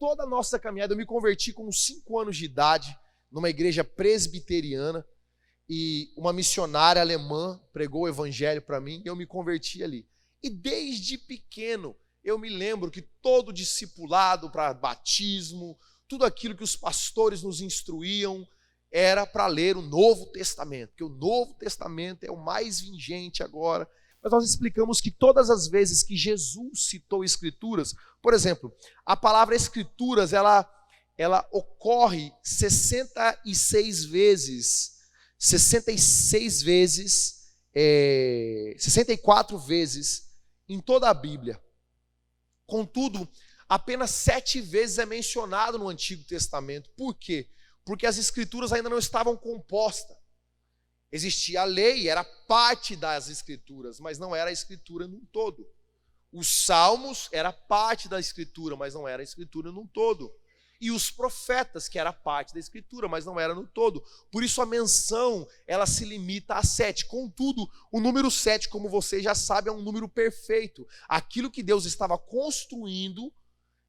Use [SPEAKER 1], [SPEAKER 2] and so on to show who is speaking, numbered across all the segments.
[SPEAKER 1] toda a nossa caminhada. Eu me converti com 5 anos de idade, numa igreja presbiteriana, e uma missionária alemã pregou o evangelho para mim, e eu me converti ali. E desde pequeno, eu me lembro que todo discipulado para batismo, tudo aquilo que os pastores nos instruíam, era para ler o Novo Testamento, porque o Novo Testamento é o mais vigente agora. Mas nós explicamos que todas as vezes que Jesus citou Escrituras, por exemplo, a palavra Escrituras, ela ocorre 66 vezes, 64 vezes em toda a Bíblia. Contudo, apenas 7 vezes é mencionado no Antigo Testamento. Por quê? Porque as Escrituras ainda não estavam compostas. Existia a lei, era parte das Escrituras, mas não era a Escritura num todo. Os Salmos era parte da Escritura, mas não era a Escritura num todo. E os profetas, que era parte da Escritura, mas não era no todo. Por isso a menção, ela se limita a 7. Contudo, o número 7, como você já sabe, é um número perfeito. Aquilo que Deus estava construindo,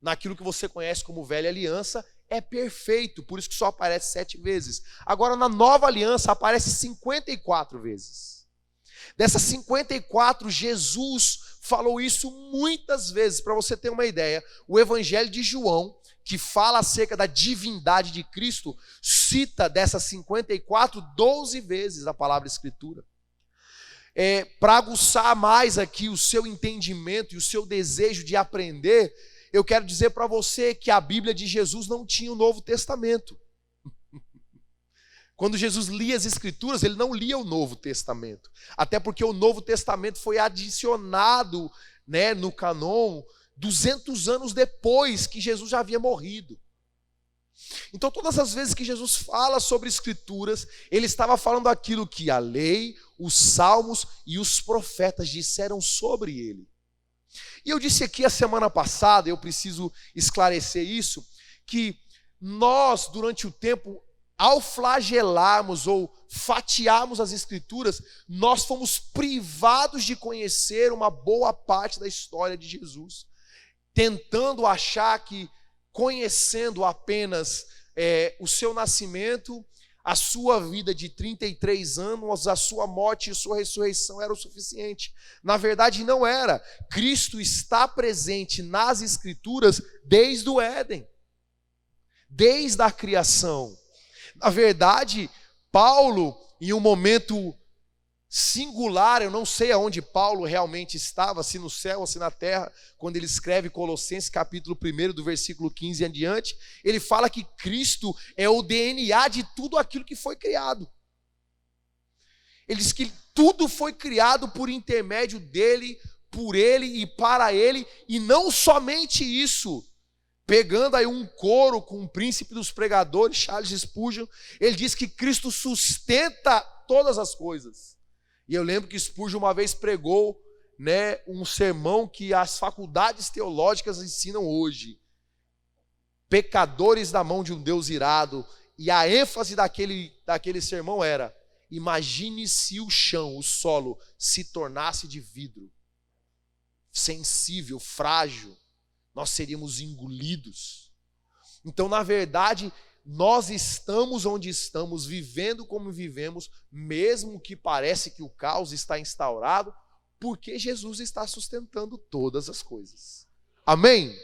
[SPEAKER 1] naquilo que você conhece como Velha Aliança, é perfeito, por isso que só aparece 7 vezes. Agora, na Nova Aliança, aparece 54 vezes. Dessas 54, Jesus falou isso muitas vezes. Para você ter uma ideia, o Evangelho de João, que fala acerca da divindade de Cristo, cita dessas 54, 12 vezes a palavra Escritura. Para aguçar mais aqui o seu entendimento e o seu desejo de aprender, eu quero dizer para você que a Bíblia de Jesus não tinha o Novo Testamento. Quando Jesus lia as Escrituras, ele não lia o Novo Testamento. Até porque o Novo Testamento foi adicionado, no canon 200 anos depois que Jesus já havia morrido. Então, todas as vezes que Jesus fala sobre Escrituras, ele estava falando aquilo que a lei, os salmos e os profetas disseram sobre ele. E eu disse aqui a semana passada, eu preciso esclarecer isso, que nós, durante o tempo, ao flagelarmos ou fatiarmos as Escrituras, nós fomos privados de conhecer uma boa parte da história de Jesus, tentando achar que, conhecendo apenas o seu nascimento, a sua vida de 33 anos, a sua morte e a sua ressurreição era o suficiente. Na verdade, não era. Cristo está presente nas Escrituras desde o Éden, desde a criação. Na verdade, Paulo, em um momento singular, eu não sei aonde Paulo realmente estava, se no céu ou se na terra, quando ele escreve Colossenses capítulo 1, do versículo 15 em diante, ele fala que Cristo é o DNA de tudo aquilo que foi criado. Ele diz que tudo foi criado por intermédio dele, por ele e para ele, e não somente isso. Pegando aí um coro com o príncipe dos pregadores, Charles Spurgeon, ele diz que Cristo sustenta todas as coisas. E eu lembro que Spurgeon uma vez pregou, um sermão que as faculdades teológicas ensinam hoje. Pecadores da mão de um Deus irado. E a ênfase daquele sermão era: imagine se o chão, o solo, se tornasse de vidro, sensível, frágil, nós seríamos engolidos. Então, na verdade, nós estamos onde estamos, vivendo como vivemos, mesmo que parece que o caos está instaurado, porque Jesus está sustentando todas as coisas. Amém?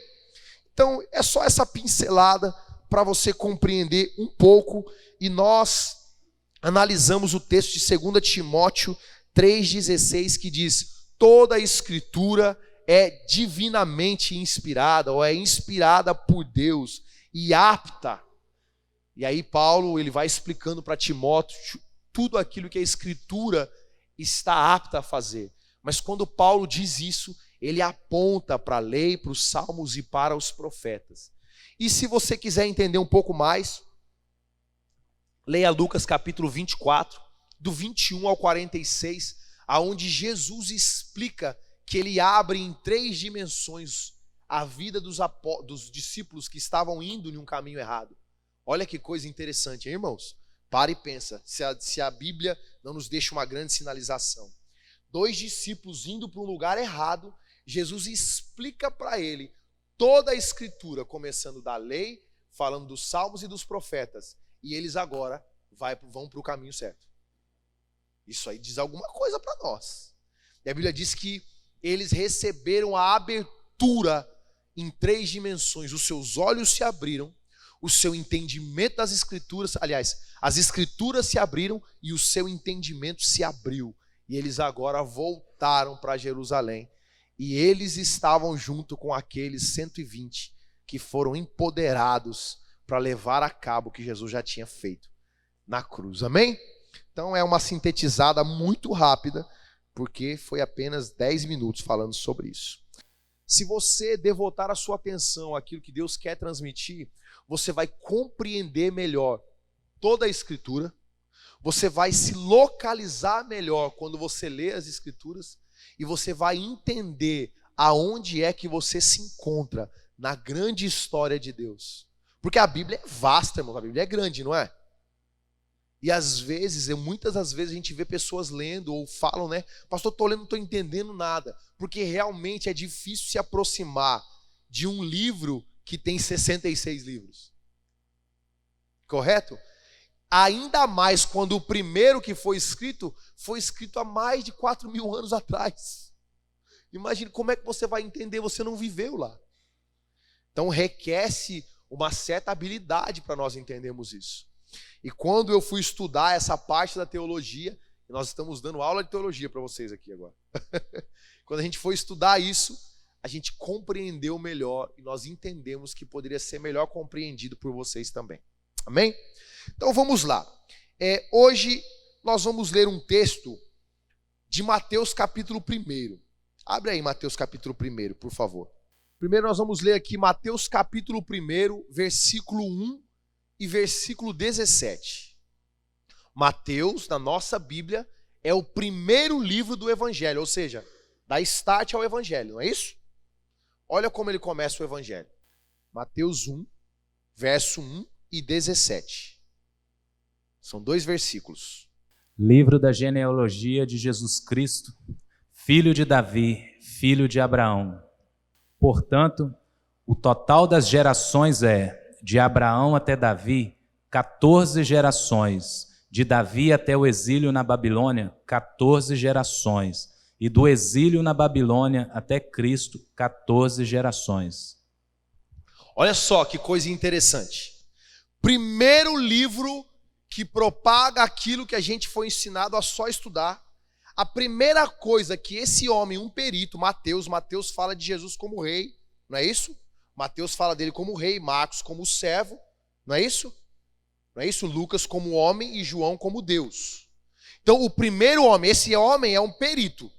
[SPEAKER 1] Então, é só essa pincelada para você compreender um pouco, e nós analisamos o texto de 2 Timóteo 3,16, que diz: toda a Escritura é divinamente inspirada, ou é inspirada por Deus e apta. E aí Paulo, ele vai explicando para Timóteo tudo aquilo que a Escritura está apta a fazer. Mas quando Paulo diz isso, ele aponta para a lei, para os salmos e para os profetas. E se você quiser entender um pouco mais, leia Lucas capítulo 24, do 21 ao 46, aonde Jesus explica que ele abre em 3 dimensões a vida dos discípulos que estavam indo em um caminho errado. Olha que coisa interessante, hein, irmãos? Para e pensa, se a Bíblia não nos deixa uma grande sinalização. 2 discípulos indo para um lugar errado, Jesus explica para ele toda a escritura, começando da lei, falando dos salmos e dos profetas, e eles agora vão para o caminho certo. Isso aí diz alguma coisa para nós. E a Bíblia diz que eles receberam a abertura em 3 dimensões. Os seus olhos se abriram, o seu entendimento das escrituras, aliás, as escrituras se abriram e o seu entendimento se abriu. E eles agora voltaram para Jerusalém. E eles estavam junto com aqueles 120 que foram empoderados para levar a cabo o que Jesus já tinha feito na cruz. Amém? Então é uma sintetizada muito rápida, porque foi apenas 10 minutos falando sobre isso. Se você devotar a sua atenção àquilo que Deus quer transmitir, você vai compreender melhor toda a Escritura, você vai se localizar melhor quando você lê as Escrituras e você vai entender aonde é que você se encontra na grande história de Deus. Porque a Bíblia é vasta, irmão, a Bíblia é grande, não é? E às vezes, muitas das vezes a gente vê pessoas lendo ou falam, né? Pastor, estou lendo, não estou entendendo nada. Porque realmente é difícil se aproximar de um livro que tem 66 livros. Correto? Ainda mais quando o primeiro que foi escrito há mais de 4.000 anos atrás. Imagine como é que você vai entender, você não viveu lá. Então requer-se uma certa habilidade para nós entendermos isso. E quando eu fui estudar essa parte da teologia, nós estamos dando aula de teologia para vocês aqui agora. Quando a gente foi estudar isso, a gente compreendeu melhor e nós entendemos que poderia ser melhor compreendido por vocês também. Amém? Então vamos lá. Hoje nós vamos ler um texto de Mateus capítulo 1. Abre aí Mateus capítulo 1, por favor. Primeiro nós vamos ler aqui Mateus capítulo 1, versículo 1 e versículo 17. Mateus, na nossa Bíblia, é o primeiro livro do Evangelho, ou seja, dá start ao Evangelho, não é isso? Olha como ele começa o Evangelho. Mateus 1, verso 1 e 17. São 2 versículos.
[SPEAKER 2] Livro da genealogia de Jesus Cristo, filho de Davi, filho de Abraão. Portanto, o total das gerações é, de Abraão até Davi, 14 gerações. De Davi até o exílio na Babilônia, 14 gerações. E do exílio na Babilônia até Cristo, 14 gerações.
[SPEAKER 1] Olha só que coisa interessante. Primeiro livro que propaga aquilo que a gente foi ensinado a só estudar. A primeira coisa que esse homem, um perito, Mateus fala de Jesus como rei, não é isso? Mateus fala dele como rei, Marcos como servo, não é isso? Não é isso? Lucas como homem e João como Deus. Então o primeiro homem, esse homem é um perito.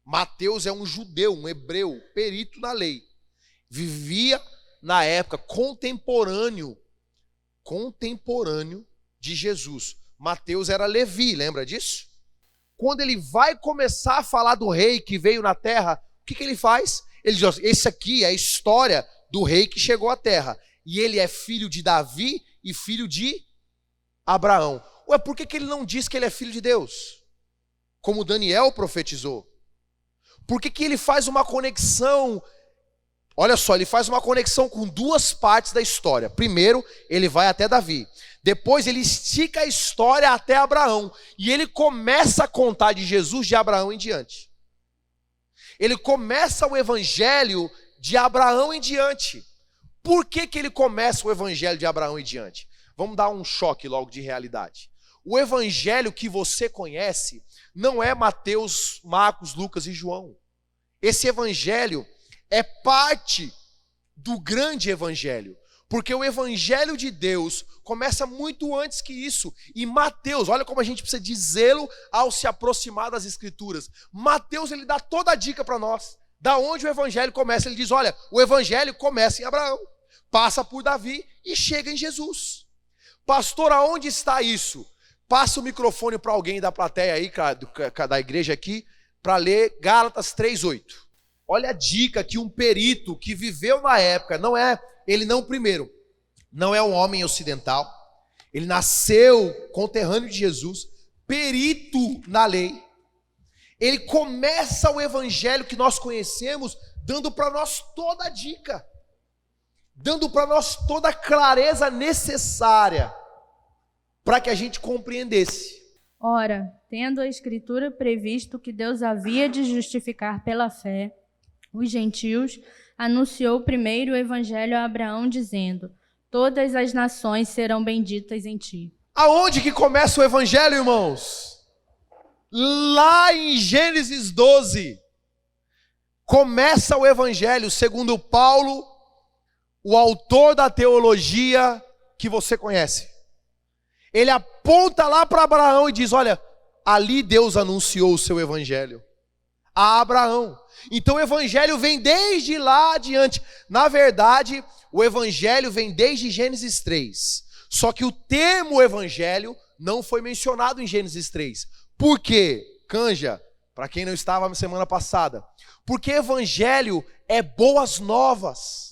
[SPEAKER 1] Mateus é um judeu, um hebreu, perito na lei. Vivia na época contemporâneo de Jesus. Mateus era Levi, lembra disso? Quando ele vai começar a falar do rei que veio na terra, o que ele faz? Ele diz, esse aqui é a história do rei que chegou à terra. E ele é filho de Davi e filho de Abraão. Ué, por que ele não diz que ele é filho de Deus? Como Daniel profetizou. Por que ele faz uma conexão? Olha só, ele faz uma conexão com 2 partes da história. Primeiro, ele vai até Davi. Depois ele estica a história até Abraão. E ele começa a contar de Jesus de Abraão em diante. Ele começa o evangelho de Abraão em diante. Por que ele começa o evangelho de Abraão em diante? Vamos dar um choque logo de realidade. O evangelho que você conhece não é Mateus, Marcos, Lucas e João. Esse evangelho é parte do grande evangelho. Porque o evangelho de Deus começa muito antes que isso. E Mateus, olha como a gente precisa de zelo ao se aproximar das escrituras. Mateus, ele dá toda a dica para nós. Da onde o evangelho começa? Ele diz, olha, o evangelho começa em Abraão, passa por Davi e chega em Jesus. Pastor, aonde está isso? Passa o microfone para alguém da plateia aí, da igreja aqui, para ler Gálatas 3:8. Olha a dica que um perito que viveu na época, ele não é um homem ocidental, ele nasceu conterrâneo de Jesus, perito na lei. Ele começa o evangelho que nós conhecemos dando para nós toda a dica. dando para nós toda a clareza necessária para que a gente compreendesse.
[SPEAKER 3] Ora, tendo a Escritura previsto que Deus havia de justificar pela fé os gentios, anunciou primeiro o evangelho a Abraão, dizendo: todas as nações serão benditas em ti.
[SPEAKER 1] Aonde que começa o evangelho, irmãos? Lá em Gênesis 12. Começa o evangelho, segundo Paulo, o autor da teologia que você conhece. Ele aponta lá para Abraão e diz: olha, ali Deus anunciou o seu evangelho a Abraão. Então o evangelho vem desde lá adiante. Na verdade, o evangelho vem desde Gênesis 3. Só que o termo evangelho não foi mencionado em Gênesis 3. Por quê? Canja, para quem não estava na semana passada. Porque evangelho é boas novas.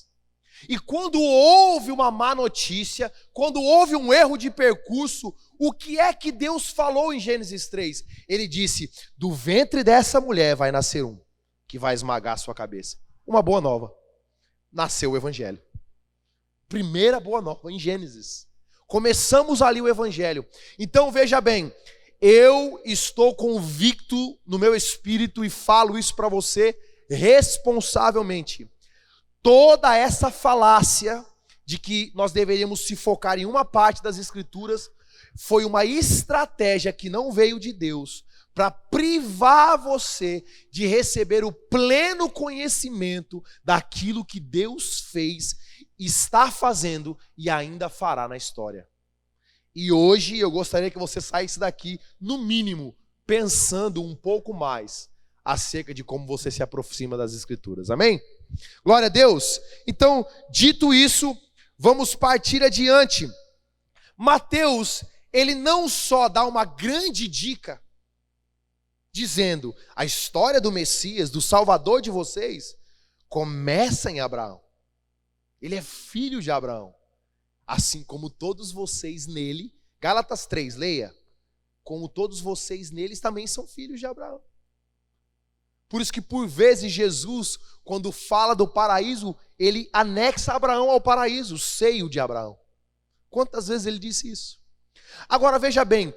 [SPEAKER 1] E quando houve uma má notícia, quando houve um erro de percurso, o que é que Deus falou em Gênesis 3? Ele disse: do ventre dessa mulher vai nascer um, que vai esmagar a sua cabeça. Uma boa nova. Nasceu o evangelho. Primeira boa nova em Gênesis. Começamos ali o evangelho. Então veja bem, eu estou convicto no meu espírito e falo isso para você responsavelmente. Toda essa falácia de que nós deveríamos se focar em uma parte das Escrituras foi uma estratégia que não veio de Deus para privar você de receber o pleno conhecimento daquilo que Deus fez, está fazendo e ainda fará na história. E hoje eu gostaria que você saísse daqui, no mínimo, pensando um pouco mais acerca de como você se aproxima das Escrituras. Amém? Glória a Deus. Então, dito isso, vamos partir adiante. Mateus, ele não só dá uma grande dica, dizendo: a história do Messias, do Salvador de vocês, começa em Abraão. Ele é filho de Abraão. Assim como todos vocês nele, Gálatas 3, leia. Como todos vocês neles também são filhos de Abraão. Por isso que por vezes Jesus, quando fala do paraíso, ele anexa Abraão ao paraíso, o seio de Abraão. Quantas vezes ele disse isso? Agora veja bem,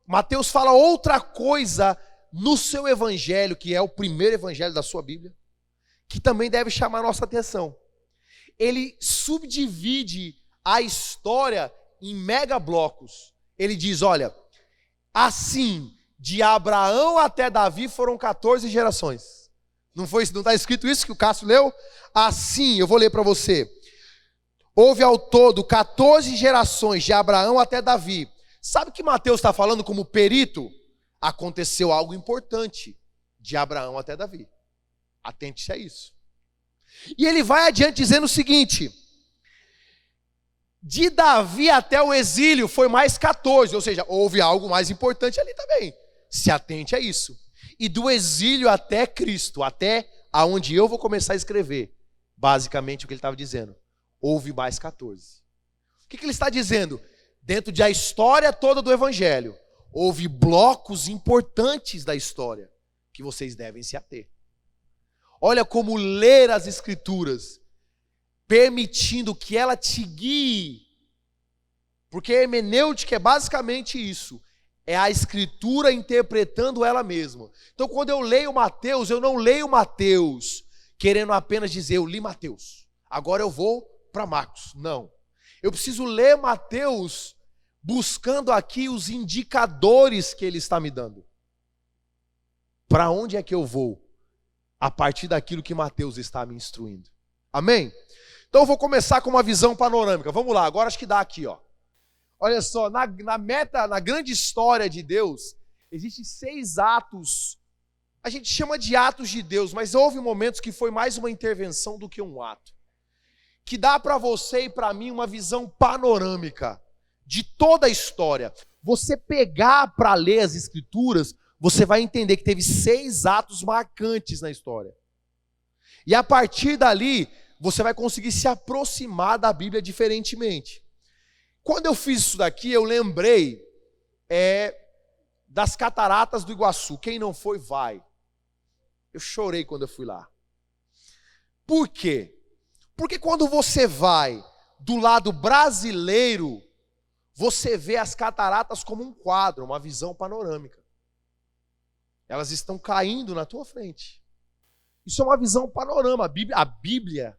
[SPEAKER 1] Mateus fala outra coisa no seu evangelho, que é o primeiro evangelho da sua Bíblia, que também deve chamar a nossa atenção. Ele subdivide a história em mega blocos. Ele diz: olha, assim, de Abraão até Davi foram 14 gerações. Não está escrito isso que o Cássio leu? Assim, eu vou ler para você. Houve ao todo 14 gerações de Abraão até Davi. Sabe o que Mateus está falando como perito? Aconteceu algo importante de Abraão até Davi. Atente-se a isso. E ele vai adiante dizendo o seguinte: de Davi até o exílio foi mais 14, ou seja, houve algo mais importante ali também. Se atente a isso. E do exílio até Cristo, até aonde eu vou começar a escrever, basicamente o que ele estava dizendo, houve mais 14. O que ele está dizendo? Dentro da história toda do evangelho, houve blocos importantes da história que vocês devem se ater. Olha como ler as Escrituras, permitindo que ela te guie, porque a hermenêutica é basicamente isso, é a Escritura interpretando ela mesma. Então quando eu leio Mateus, eu não leio Mateus querendo apenas dizer: eu li Mateus, agora eu vou para Marcos. Não, eu preciso ler Mateus buscando aqui os indicadores que ele está me dando. Para onde é que eu vou? A partir daquilo que Mateus está me instruindo. Amém? Então eu vou começar com uma visão panorâmica. Vamos lá, agora acho que dá aqui, ó. Olha só, na grande história de Deus, existem 6 atos. A gente chama de atos de Deus, mas houve momentos que foi mais uma intervenção do que um ato. Que dá para você e para mim uma visão panorâmica de toda a história. Você pegar para ler as Escrituras, você vai entender que teve 6 atos marcantes na história. E a partir dali, você vai conseguir se aproximar da Bíblia diferentemente. Quando eu fiz isso daqui, eu lembrei das cataratas do Iguaçu. Quem não foi, vai. Eu chorei quando eu fui lá. Por quê? Porque quando você vai do lado brasileiro, você vê as cataratas como um quadro, uma visão panorâmica. Elas estão caindo na tua frente. Isso é uma visão panorama. A Bíblia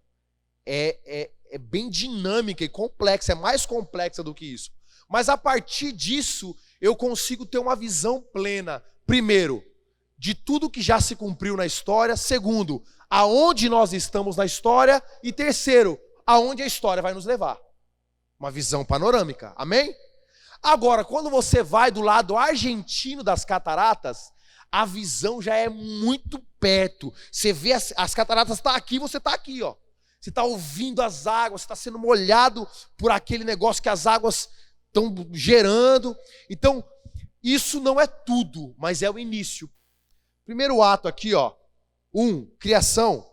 [SPEAKER 1] é bem dinâmica e complexa, é mais complexa do que isso. Mas a partir disso, eu consigo ter uma visão plena. Primeiro, de tudo que já se cumpriu na história. Segundo, aonde nós estamos na história. E terceiro, aonde a história vai nos levar. Uma visão panorâmica. Amém? Agora, quando você vai do lado argentino das cataratas, a visão já é muito perto. Você vê as cataratas, está aqui, você está aqui, ó. Você está ouvindo as águas, você está sendo molhado por aquele negócio que as águas estão gerando. Então, isso não é tudo, mas é o início. Primeiro ato aqui, ó, 1, criação,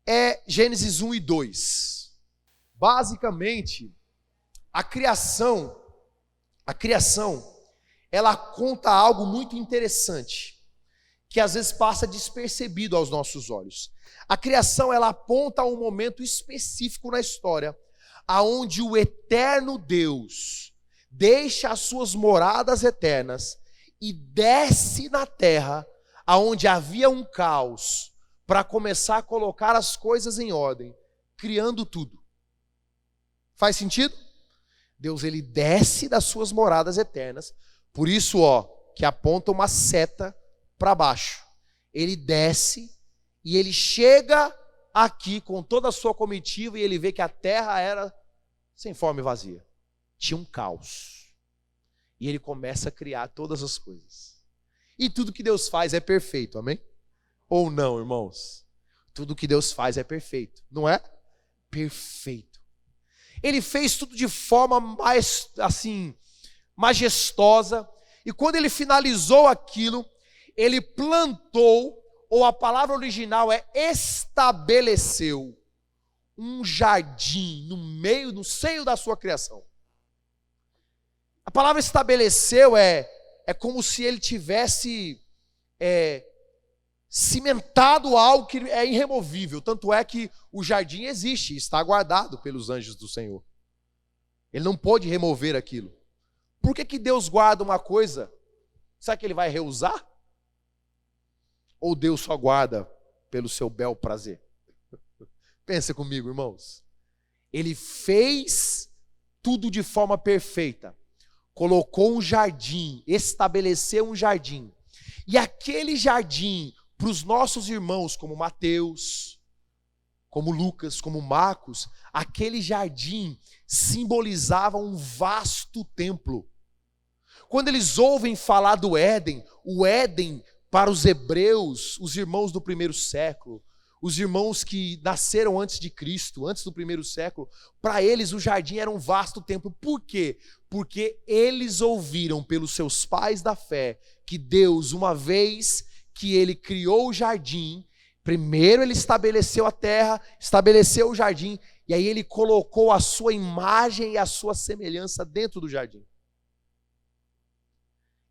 [SPEAKER 1] é Gênesis 1 e 2. Basicamente, a criação, ela conta algo muito interessante, que às vezes passa despercebido aos nossos olhos. A criação, ela aponta a um momento específico na história, aonde o eterno Deus deixa as suas moradas eternas e desce na terra, aonde havia um caos, para começar a colocar as coisas em ordem, criando tudo. Faz sentido? Deus, ele desce das suas moradas eternas, por isso, ó, que aponta uma seta para baixo. Ele desce e ele chega aqui com toda a sua comitiva e ele vê que a terra era sem forma e vazia. Tinha um caos. E ele começa a criar todas as coisas. E tudo que Deus faz é perfeito, amém? Ou não, irmãos? Tudo que Deus faz é perfeito, não é? Perfeito. Ele fez tudo de forma mais, assim, majestosa. E quando ele finalizou aquilo, ele plantou, ou a palavra original é estabeleceu, um jardim no seio da sua criação. A palavra estabeleceu é como se ele tivesse cimentado algo que é irremovível. Tanto é que o jardim existe, está guardado pelos anjos do Senhor. Ele não pôde remover aquilo. Por que Deus guarda uma coisa? Será que ele vai reusar? Ou Deus só guarda pelo seu bel prazer? Pensa comigo, irmãos. Ele fez tudo de forma perfeita. Colocou um jardim, estabeleceu um jardim. E aquele jardim, para os nossos irmãos, como Mateus, como Lucas, como Marcos, aquele jardim simbolizava um vasto templo. Quando eles ouvem falar do Éden, o Éden, para os hebreus, os irmãos do primeiro século, os irmãos que nasceram antes de Cristo, antes do primeiro século, para eles o jardim era um vasto templo. Por quê? Porque eles ouviram pelos seus pais da fé que Deus, uma vez que ele criou o jardim, primeiro ele estabeleceu a terra, estabeleceu o jardim, e aí ele colocou a sua imagem e a sua semelhança dentro do jardim.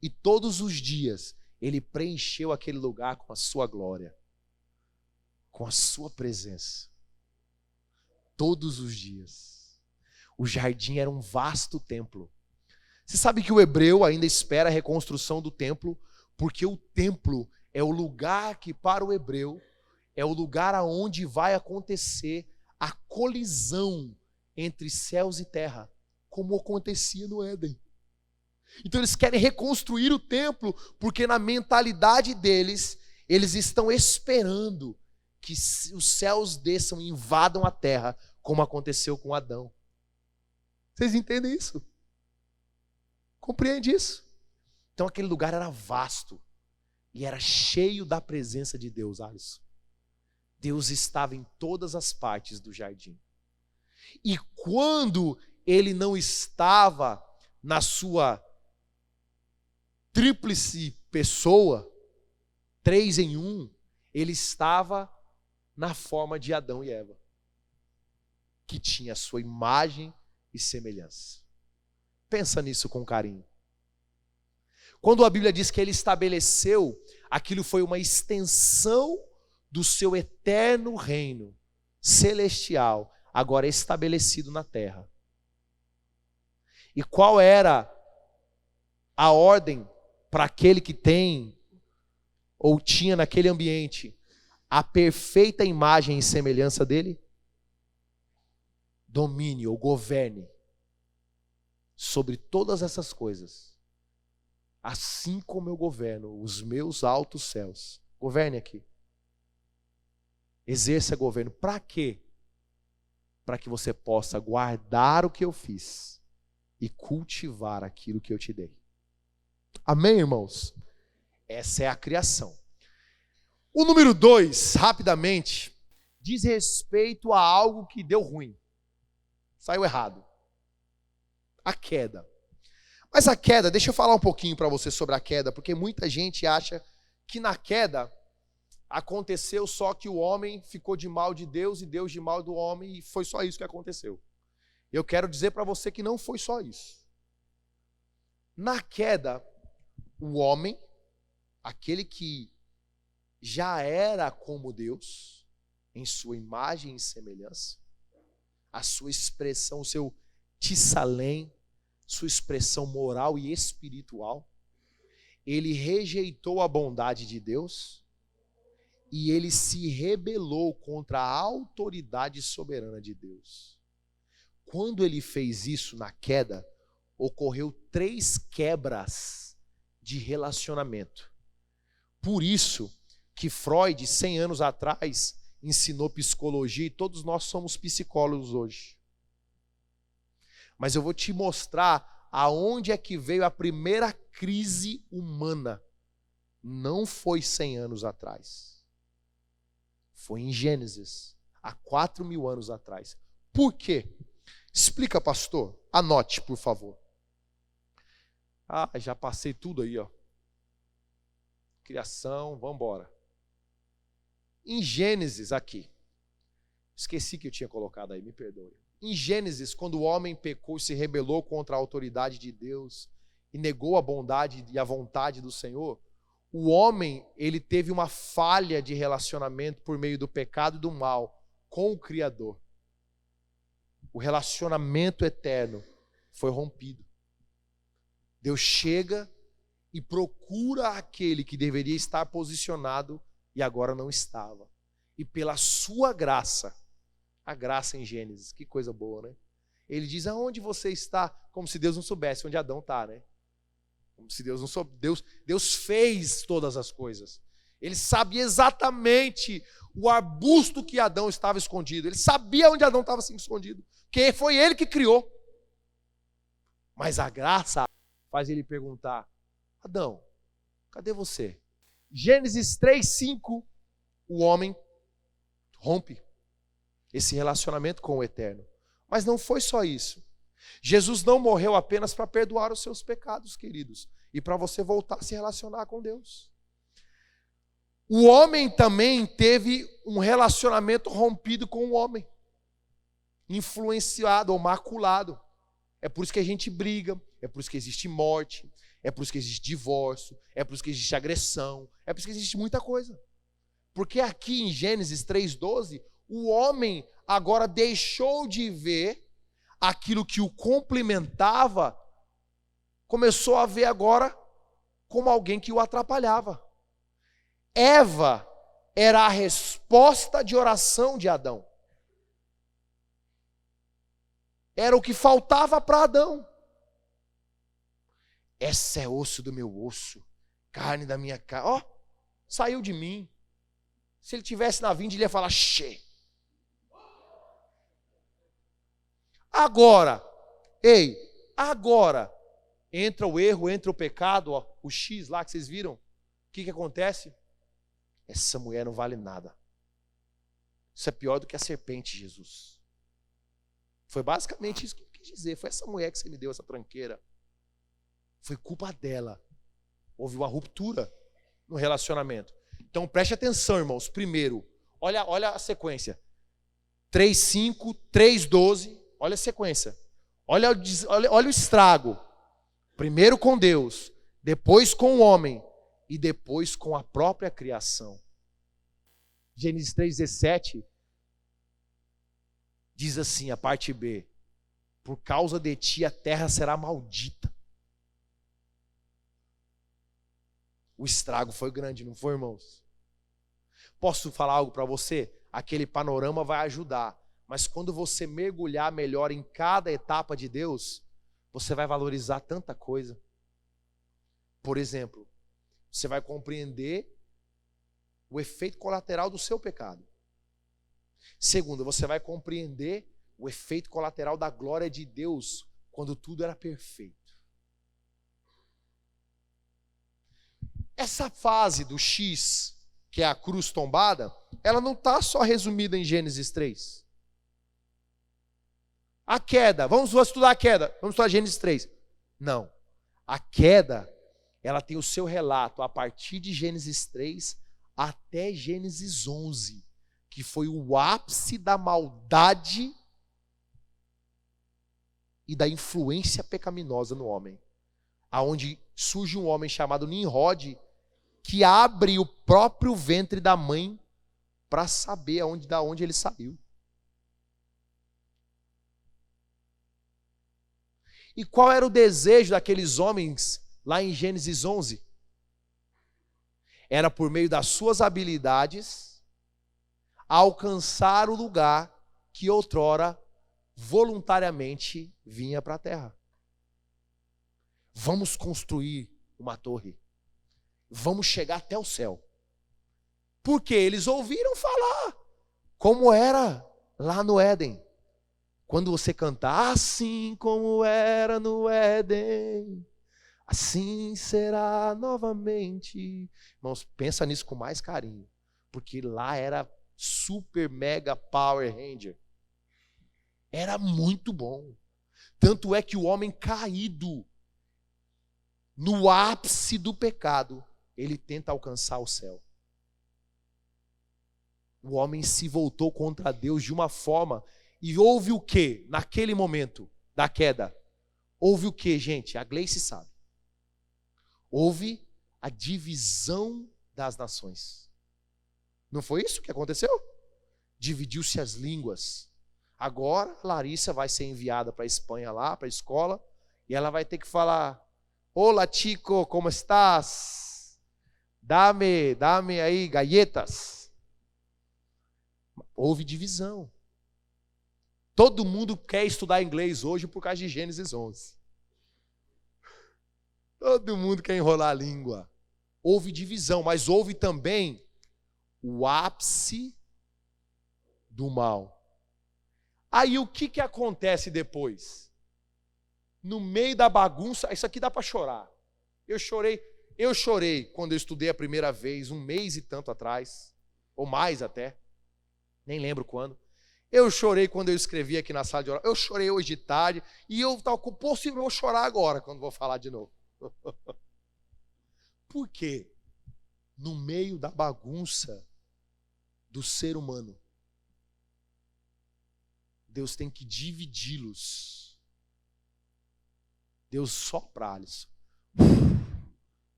[SPEAKER 1] E todos os dias ele preencheu aquele lugar com a sua glória, com a sua presença. Todos os dias. O jardim era um vasto templo. Você sabe que o hebreu ainda espera a reconstrução do templo, porque o templo é o lugar que, para o hebreu, é o lugar aonde vai acontecer a colisão entre céus e terra, como acontecia no Éden. Então eles querem reconstruir o templo, porque na mentalidade deles, eles estão esperando que os céus desçam e invadam a terra, como aconteceu com Adão. Vocês entendem isso? Compreende isso? Então aquele lugar era vasto e era cheio da presença de Deus, Alisson. Deus estava em todas as partes do jardim. E quando ele não estava na sua tríplice pessoa, 3 em 1, ele estava na forma de Adão e Eva, que tinha a sua imagem e semelhança. Pensa nisso com carinho. Quando a Bíblia diz que ele estabeleceu, aquilo foi uma extensão do seu eterno reino. celestial agora estabelecido na terra. E qual era a ordem para aquele que tem ou tinha naquele ambiente a perfeita imagem e semelhança dele? Domine ou governe sobre todas essas coisas, assim como eu governo os meus altos céus. Governe aqui. Exerça governo. Para quê? Para que você possa guardar o que eu fiz e cultivar aquilo que eu te dei. Amém, irmãos? Essa é a criação. O número 2, rapidamente, diz respeito a algo que deu ruim. Saiu errado. A queda. Mas a queda, deixa eu falar um pouquinho para você sobre a queda, porque muita gente acha que na queda aconteceu só que o homem ficou de mal de Deus e Deus de mal do homem, e foi só isso que aconteceu. Eu quero dizer para você que não foi só isso. Na queda, o homem, aquele que já era como Deus, em sua imagem e semelhança, a sua expressão, o seu tissalém, sua expressão moral e espiritual, ele rejeitou a bondade de Deus e ele se rebelou contra a autoridade soberana de Deus. Quando ele fez isso na queda, ocorreu 3 quebras de relacionamento. Por isso que Freud, 100 anos atrás, ensinou psicologia e todos nós somos psicólogos hoje. Mas eu vou te mostrar aonde é que veio a primeira crise humana. Não foi 100 anos atrás. Foi em Gênesis, há 4.000 anos atrás. Por quê? Explica, pastor. Anote, por favor. Já passei tudo aí, ó. Criação, vamos embora. Em Gênesis, aqui. Esqueci que eu tinha colocado aí, me perdoe. Em Gênesis, quando o homem pecou e se rebelou contra a autoridade de Deus e negou a bondade e a vontade do Senhor, o homem, ele teve uma falha de relacionamento por meio do pecado e do mal com o Criador. O relacionamento eterno foi rompido. Deus chega e procura aquele que deveria estar posicionado e agora não estava. E pela sua graça, a graça em Gênesis, que coisa boa, né? Ele diz, aonde você está? Como se Deus não soubesse onde Adão está, né? Como se Deus não soubesse. Deus fez todas as coisas. Ele sabia exatamente o arbusto que Adão estava escondido. Ele sabia onde Adão estava assim, escondido. Porque foi ele que criou. Mas a graça faz ele perguntar, Adão, cadê você? Gênesis 3:5, o homem rompe esse relacionamento com o eterno. Mas não foi só isso. Jesus não morreu apenas para perdoar os seus pecados, queridos, e para você voltar a se relacionar com Deus. O homem também teve um relacionamento rompido com o homem, influenciado ou maculado. É por isso que a gente briga, é por isso que existe morte, é por isso que existe divórcio, é por isso que existe agressão, é por isso que existe muita coisa. Porque aqui em Gênesis 3:12, o homem agora deixou de ver aquilo que o complementava, começou a ver agora como alguém que o atrapalhava. Eva era a resposta de oração de Adão. Era o que faltava para Adão. Essa é osso do meu osso, carne da minha carne. Ó, saiu de mim. Se ele tivesse na vinda, ele ia falar, che. Agora, agora, entra o erro, entra o pecado, ó, o X lá que vocês viram. O que acontece? Essa mulher não vale nada. Isso é pior do que a serpente, Jesus. Foi basicamente isso que eu quis dizer. Foi essa mulher que você me deu, essa tranqueira. Foi culpa dela. Houve uma ruptura no relacionamento. Então preste atenção, irmãos. Primeiro, olha a sequência. 3:5, 3:12. Olha a sequência. Olha o estrago. Primeiro com Deus, depois com o homem e depois com a própria criação. Gênesis 3:17 Diz assim, a parte B: por causa de ti a terra será maldita. O estrago foi grande, não foi, irmãos? Posso falar algo para você? Aquele panorama vai ajudar, mas quando você mergulhar melhor em cada etapa de Deus, você vai valorizar tanta coisa. Por exemplo, você vai compreender o efeito colateral do seu pecado. Segundo, você vai compreender o efeito colateral da glória de Deus quando tudo era perfeito. Essa fase do X, que é a cruz tombada, ela não está só resumida em Gênesis 3. A queda, vamos estudar a queda, vamos estudar Gênesis 3. Não, a queda, ela tem o seu relato a partir de Gênesis 3 até Gênesis 11, que foi o ápice da maldade e da influência pecaminosa no homem, aonde surge um homem chamado Nimrod, que abre o próprio ventre da mãe para saber da onde ele saiu. E qual era o desejo daqueles homens lá em Gênesis 11? Era por meio das suas habilidades alcançar o lugar que outrora voluntariamente vinha para a terra. Vamos construir uma torre. Vamos chegar até o céu. Porque eles ouviram falar como era lá no Éden. Quando você cantar, assim como era no Éden, assim será novamente. Irmãos, pensa nisso com mais carinho. Porque lá era super mega Power Ranger. Era muito bom. Tanto é que o homem caído, no ápice do pecado, ele tenta alcançar o céu. O homem se voltou contra Deus de uma forma, e houve o que naquele momento da queda? Houve o que, gente? A Gleice sabe. Houve a divisão das nações. Não foi isso que aconteceu? Dividiu-se as línguas. Agora, Larissa vai ser enviada para a Espanha lá, para a escola, e ela vai ter que falar: Olá, chico, como estás? Dame aí galletas. Houve divisão. Todo mundo quer estudar inglês hoje por causa de Gênesis 11. Todo mundo quer enrolar a língua. Houve divisão, mas houve também o ápice do mal. Aí o que acontece depois? No meio da bagunça, isso aqui dá para chorar. Eu chorei quando eu estudei a primeira vez, 1 mês e tanto atrás, ou mais até, nem lembro quando. Eu chorei quando eu escrevi aqui na sala de oração, eu chorei hoje de tarde, e eu estava com possível eu chorar agora, quando vou falar de novo. Por quê? No meio da bagunça do ser humano, Deus tem que dividi-los. Deus sopra, Alisson,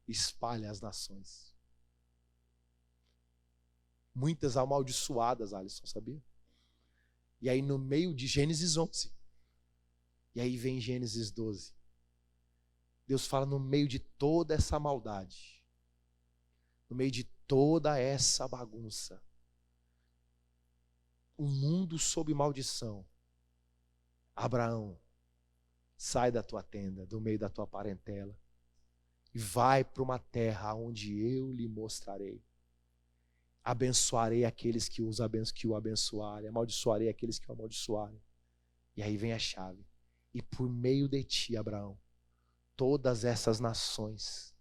[SPEAKER 1] espalha as nações. Muitas amaldiçoadas, Alisson, sabia? E aí no meio de Gênesis 11, e aí vem Gênesis 12, Deus fala: no meio de toda essa maldade, no meio de toda essa bagunça, o mundo sob maldição, Abraão, sai da tua tenda, do meio da tua parentela, e vai para uma terra onde eu lhe mostrarei. Abençoarei aqueles que o abençoarem, amaldiçoarei aqueles que o amaldiçoarem. E aí vem a chave. E por meio de ti, Abraão, todas essas nações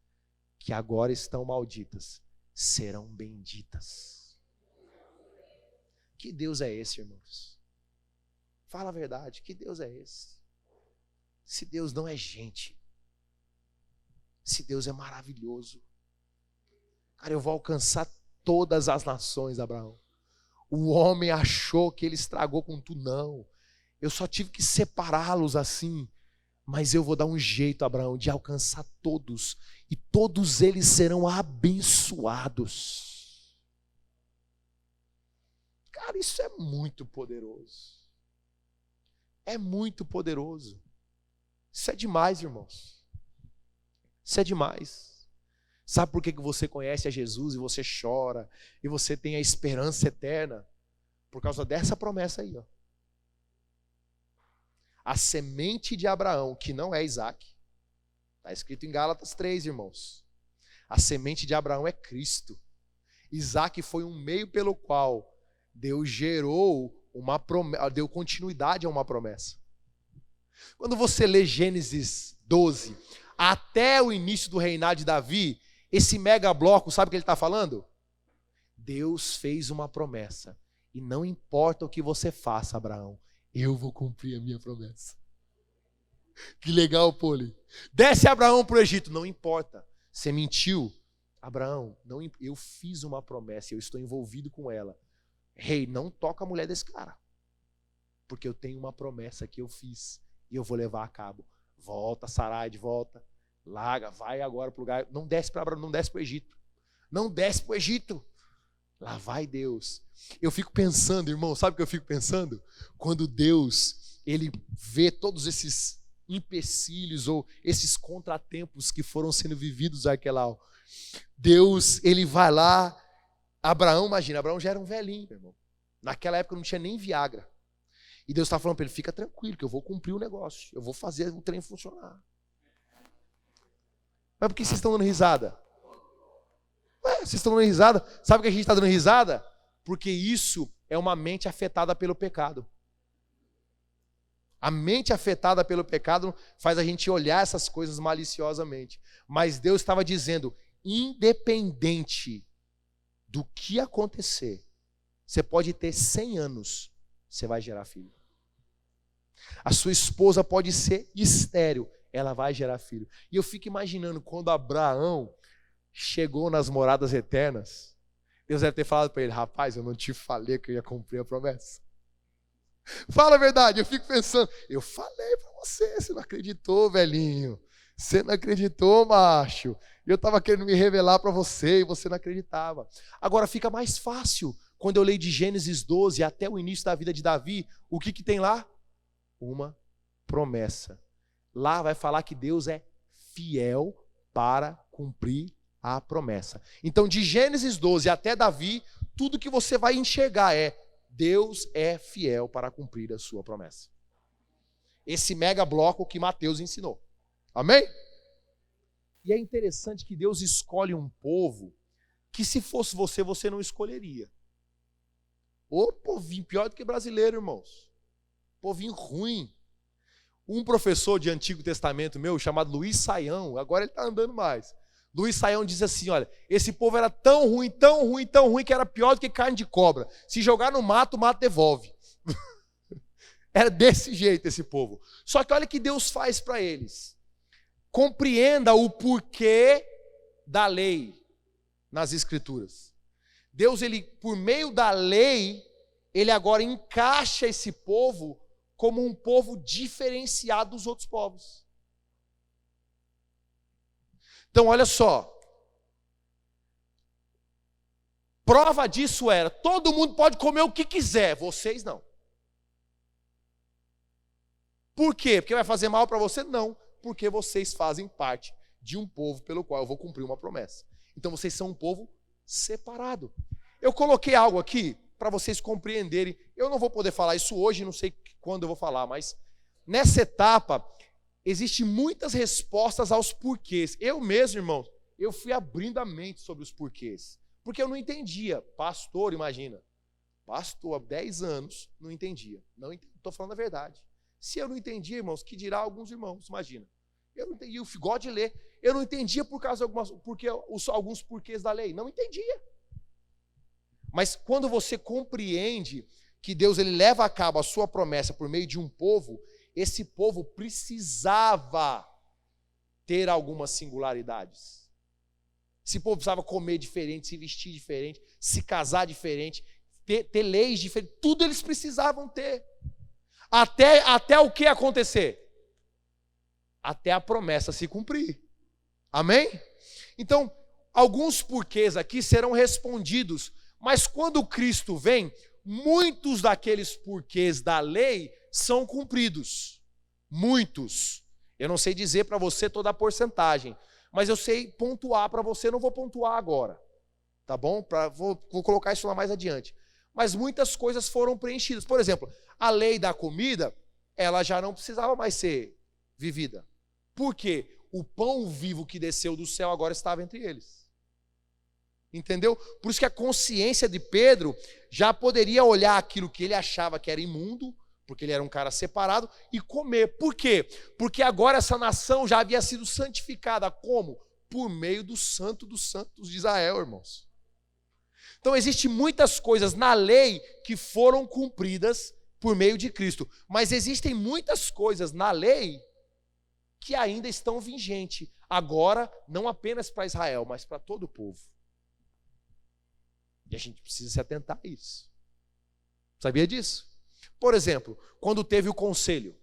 [SPEAKER 1] que agora estão malditas serão benditas. Que Deus é esse, irmãos? Fala a verdade, que Deus é esse? Se Deus não é gente, se Deus é maravilhoso, cara, eu vou alcançar todas as nações, Abraão. O homem achou que ele estragou com tudo, não. Eu só tive que separá-los assim, mas eu vou dar um jeito, Abraão, de alcançar todos, e todos eles serão abençoados. Cara, isso é muito poderoso. É muito poderoso. Isso é demais, irmãos. Isso é demais. Sabe por que você conhece a Jesus e você chora e você tem a esperança eterna? Por causa dessa promessa aí, ó. A semente de Abraão, que não é Isaac. Está escrito em Gálatas 3, irmãos. A semente de Abraão é Cristo. Isaac foi um meio pelo qual Deus gerou uma promessa, deu continuidade a uma promessa. Quando você lê Gênesis 12, até o início do reinado de Davi, esse mega bloco, sabe o que ele está falando? Deus fez uma promessa. E não importa o que você faça, Abraão, eu vou cumprir a minha promessa. Que legal, Poli. Desce Abraão para o Egito. Não importa. Você mentiu. Abraão, não, eu fiz uma promessa, eu estou envolvido com ela. Rei, não toca a mulher desse cara. Porque eu tenho uma promessa que eu fiz e eu vou levar a cabo. Volta, Sarai, de volta. Larga, vai agora para o lugar. Não desce para Abraão, não desce para o Egito. Não desce para o Egito. Lá vai Deus. Eu fico pensando, irmão, sabe o que eu fico pensando? Quando Deus, ele vê todos esses empecilhos ou esses contratempos que foram sendo vividos Arquelau. Deus, ele vai lá, Abraão, imagina, Abraão já era um velhinho, meu irmão. Naquela época não tinha nem Viagra. E Deus está falando para ele, fica tranquilo que eu vou cumprir o negócio, eu vou fazer o trem funcionar. Mas por que vocês estão dando risada? Vocês estão dando risada? Sabe por que a gente está dando risada? Porque isso é uma mente afetada pelo pecado. A mente afetada pelo pecado faz a gente olhar essas coisas maliciosamente. Mas Deus estava dizendo, independente do que acontecer, você pode ter 100 anos, você vai gerar filho. A sua esposa pode ser estéril, ela vai gerar filho. E eu fico imaginando quando Abraão chegou nas moradas eternas, Deus deve ter falado para ele, rapaz, eu não te falei que eu ia cumprir a promessa. Fala a verdade, eu fico pensando, eu falei para você, você não acreditou, velhinho. Você não acreditou, macho. Eu estava querendo me revelar para você e você não acreditava. Agora fica mais fácil, quando eu leio de Gênesis 12 até o início da vida de Davi, o que tem lá? Uma promessa. Lá vai falar que Deus é fiel para cumprir a promessa. Então de Gênesis 12 até Davi, tudo que você vai enxergar é Deus é fiel para cumprir a sua promessa. Esse mega bloco que Mateus ensinou. Amém? E é interessante que Deus escolhe um povo que se fosse você, você não escolheria. Ô povinho, pior do que brasileiro, irmãos. Povinho ruim. Um professor de Antigo Testamento meu, chamado Luiz Saião, agora ele está andando mais. Luiz Saião diz assim, olha, esse povo era tão ruim, tão ruim, tão ruim, que era pior do que carne de cobra. Se jogar no mato, o mato devolve. Era desse jeito esse povo. Só que olha o que Deus faz para eles. Compreenda o porquê da lei nas Escrituras. Deus, ele, por meio da lei, ele agora encaixa esse povo como um povo diferenciado dos outros povos. Então, olha só. Prova disso era, todo mundo pode comer o que quiser, vocês não. Por quê? Porque vai fazer mal para você? Não, porque vocês fazem parte de um povo pelo qual eu vou cumprir uma promessa. Então, vocês são um povo separado. Eu coloquei algo aqui para vocês compreenderem. Eu não vou poder falar isso hoje, não sei quando eu vou falar, mas nessa etapa, existem muitas respostas aos porquês. Eu mesmo, irmão, eu fui abrindo a mente sobre os porquês. Porque eu não entendia. Pastor, imagina. Pastor, há 10 anos, não entendia. Não estou falando a verdade. Se eu não entendia, irmãos, que dirá alguns irmãos, imagina. Eu não entendia, eu gosto de ler. Eu não entendia por causa de alguns porquês da lei. Não entendia. Mas quando você compreende que Deus ele leva a cabo a sua promessa por meio de um povo, esse povo precisava ter algumas singularidades. Esse povo precisava comer diferente, se vestir diferente, se casar diferente, ter leis diferentes. Tudo eles precisavam ter. Até o que acontecer? Até a promessa se cumprir. Amém? Então, alguns porquês aqui serão respondidos, mas quando Cristo vem, muitos daqueles porquês da lei são cumpridos. Muitos. Eu não sei dizer para você toda a porcentagem, mas eu sei pontuar para você, não vou pontuar agora. Tá bom? Vou colocar isso lá mais adiante. Mas muitas coisas foram preenchidas. Por exemplo, a lei da comida, ela já não precisava mais ser vivida. Por quê? O pão vivo que desceu do céu agora estava entre eles. Entendeu? Por isso que a consciência de Pedro já poderia olhar aquilo que ele achava que era imundo, porque ele era um cara separado, e comer. Por quê? Porque agora essa nação já havia sido santificada. Como? Por meio do Santo dos Santos de Israel, irmãos. Então, existem muitas coisas na lei que foram cumpridas por meio de Cristo. Mas existem muitas coisas na lei que ainda estão vigentes. Agora, não apenas para Israel, mas para todo o povo. E a gente precisa se atentar a isso. Sabia disso? Por exemplo, quando teve o conselho,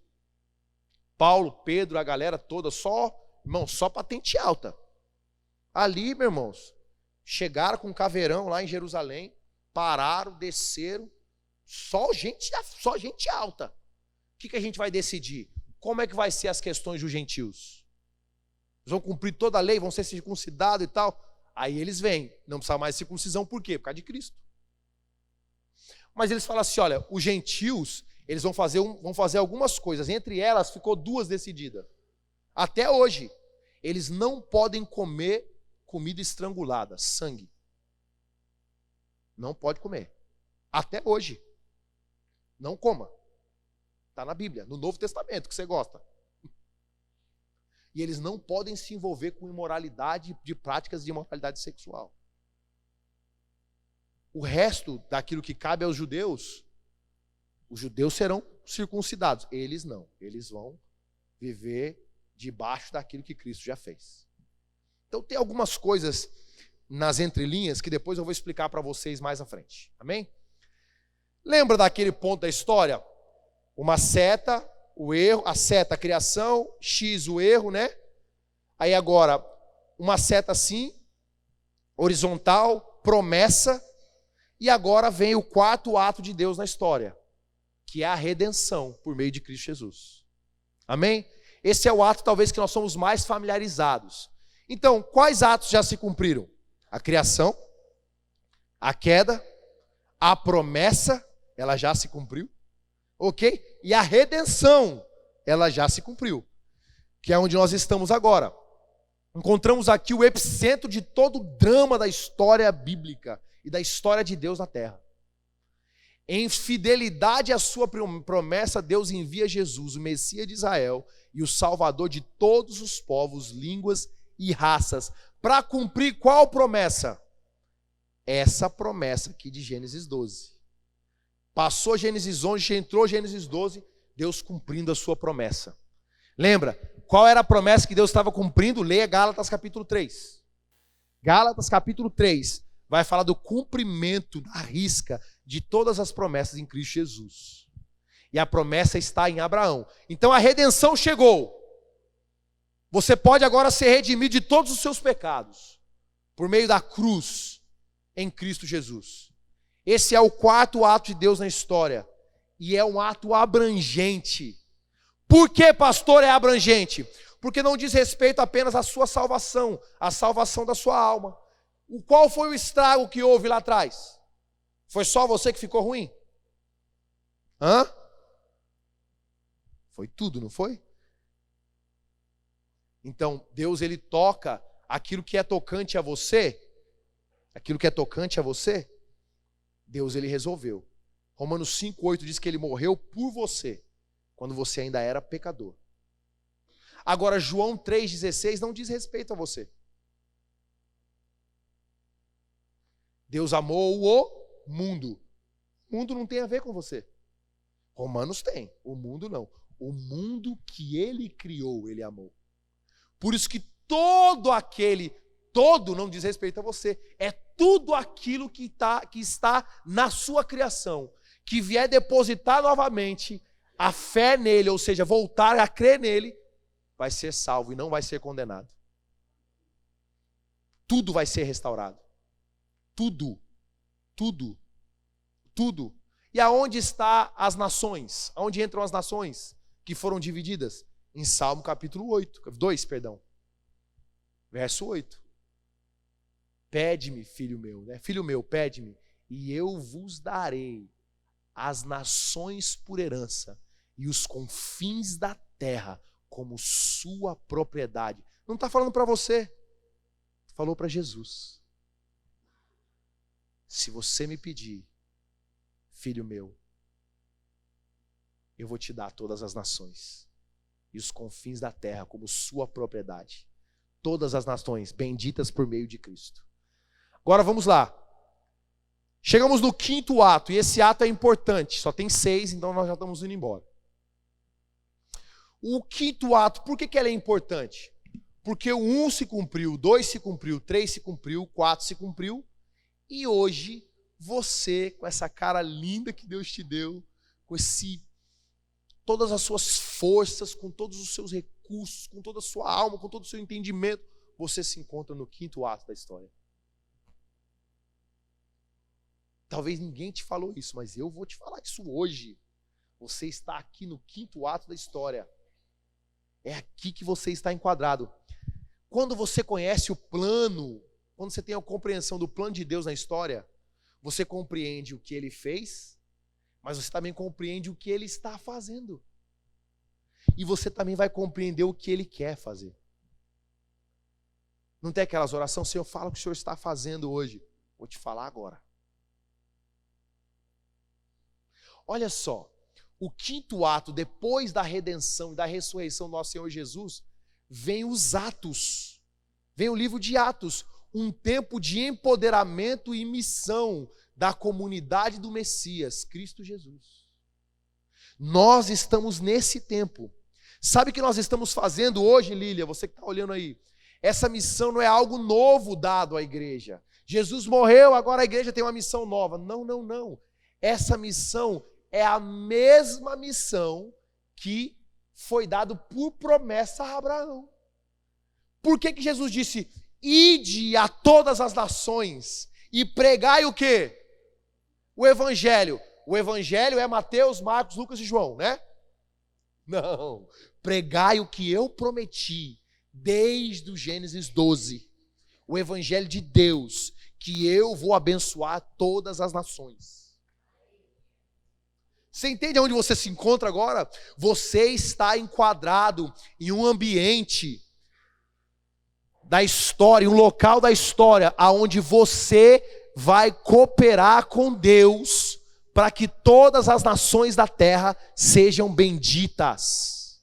[SPEAKER 1] Paulo, Pedro, a galera toda, só patente alta. Ali, meus irmãos, chegaram com um caveirão lá em Jerusalém, pararam, desceram, só gente alta. O que a gente vai decidir? Como é que vai ser as questões dos gentios? Eles vão cumprir toda a lei, vão ser circuncidados e tal. Aí eles vêm, não precisa mais de circuncisão, por quê? Por causa de Cristo. Mas eles falam assim, olha, os gentios, eles vão fazer algumas coisas, entre elas ficou duas decididas. Até hoje, eles não podem comer comida estrangulada, sangue. Não pode comer. Até hoje. Não coma. Está na Bíblia, no Novo Testamento, que você gosta. E eles não podem se envolver com imoralidade, de práticas de imoralidade sexual. O resto daquilo que cabe aos judeus, os judeus serão circuncidados. Eles não. Eles vão viver debaixo daquilo que Cristo já fez. Então tem algumas coisas nas entrelinhas que depois eu vou explicar para vocês mais à frente. Amém? Lembra daquele ponto da história? Uma seta, o erro, a seta, a criação, X, o erro, né? Aí agora, uma seta assim, horizontal, promessa, e agora vem o quarto ato de Deus na história, que é a redenção por meio de Cristo Jesus. Amém? Esse é o ato talvez que nós somos mais familiarizados. Então, quais atos já se cumpriram? A criação, a queda, a promessa, ela já se cumpriu. Ok? E a redenção, ela já se cumpriu. Que é onde nós estamos agora. Encontramos aqui o epicentro de todo o drama da história bíblica e da história de Deus na terra. Em fidelidade à sua promessa, Deus envia Jesus, o Messias de Israel e o Salvador de todos os povos, línguas e raças, para cumprir qual promessa? Essa promessa aqui de Gênesis 12. Passou Gênesis 11, entrou Gênesis 12, Deus cumprindo a sua promessa. Lembra? Qual era a promessa que Deus estava cumprindo? Leia Gálatas capítulo 3. Gálatas capítulo 3 vai falar do cumprimento à risca de todas as promessas em Cristo Jesus. E a promessa está em Abraão. Então a redenção chegou. Você pode agora ser redimido de todos os seus pecados por meio da cruz em Cristo Jesus. Esse é o quarto ato de Deus na história. E é um ato abrangente. Por que, pastor, é abrangente? Porque não diz respeito apenas à sua salvação, à salvação da sua alma. Qual foi o estrago que houve lá atrás? Foi só você que ficou ruim? Foi tudo, não foi? Então, Deus, ele toca aquilo que é tocante a você, Deus, ele resolveu. Romanos 5:8 diz que ele morreu por você, quando você ainda era pecador. Agora, João 3,16 não diz respeito a você. Deus amou o mundo. O mundo não tem a ver com você. Romanos tem, o mundo não. O mundo que ele criou, ele amou. Por isso que todo não diz respeito a você. É tudo aquilo que está na sua criação, que vier depositar novamente a fé nele, ou seja, voltar a crer nele, vai ser salvo e não vai ser condenado. Tudo vai ser restaurado. Tudo. E aonde está as nações? Aonde entram as nações que foram divididas? Em Salmo capítulo 2, verso 8. Pede-me, filho meu, né? Filho meu, pede-me, e eu vos darei as nações por herança e os confins da terra como sua propriedade. Não está falando para você, falou para Jesus. Se você me pedir, filho meu, eu vou te dar todas as nações e os confins da terra como sua propriedade. Todas as nações benditas por meio de Cristo. Agora vamos lá. Chegamos no 5º ato, e esse ato é importante. Só tem 6, então nós já estamos indo embora. O 5º ato, por que ele é importante? Porque o 1 se cumpriu, o 2 se cumpriu, o 3 se cumpriu, o 4 se cumpriu. E hoje, você, com essa cara linda que Deus te deu, com todas as suas forças, com todos os seus recursos, com toda a sua alma, com todo o seu entendimento, você se encontra no 5º ato da história. Talvez ninguém te falou isso, mas eu vou te falar isso hoje. Você está aqui no 5º ato da história. É aqui que você está enquadrado. Quando você conhece o plano, quando você tem a compreensão do plano de Deus na história, você compreende o que Ele fez, mas você também compreende o que Ele está fazendo. E você também vai compreender o que Ele quer fazer. Não tem aquelas orações, Senhor, fala o que o Senhor está fazendo hoje. Vou te falar agora. Olha só, o 5º ato, depois da redenção e da ressurreição do nosso Senhor Jesus, vem os Atos. Vem o livro de Atos, um tempo de empoderamento e missão da comunidade do Messias, Cristo Jesus. Nós estamos nesse tempo. Sabe o que nós estamos fazendo hoje, Lília? Você que está olhando aí. Essa missão não é algo novo dado à igreja. Jesus morreu, agora a igreja tem uma missão nova. Não, não, não. Essa missão é a mesma missão que foi dado por promessa a Abraão. Por que Jesus disse, ide a todas as nações e pregai o quê? O Evangelho. O Evangelho é Mateus, Marcos, Lucas e João, né? Não. Pregai o que eu prometi desde o Gênesis 12. O Evangelho de Deus, que eu vou abençoar todas as nações. Você entende onde você se encontra agora? Você está enquadrado em um ambiente da história, um local da história, onde você vai cooperar com Deus para que todas as nações da terra sejam benditas.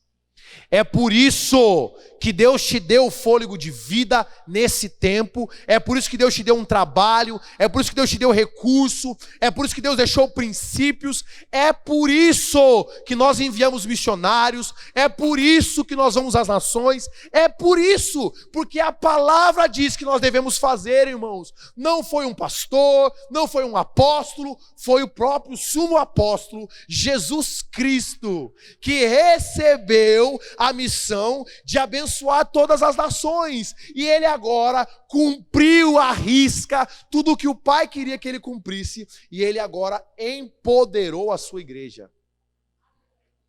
[SPEAKER 1] É por isso que Deus te deu o fôlego de vida nesse tempo, é por isso que Deus te deu um trabalho, é por isso que Deus te deu recurso, é por isso que Deus deixou princípios, é por isso que nós enviamos missionários, é por isso que nós vamos às nações, é por isso, porque a palavra diz que nós devemos fazer, irmãos. Não foi um pastor, não foi um apóstolo, foi o próprio sumo apóstolo, Jesus Cristo, que recebeu a missão de abençoar todas as nações, e ele agora cumpriu à risca tudo o que o Pai queria que ele cumprisse, e ele agora empoderou a sua igreja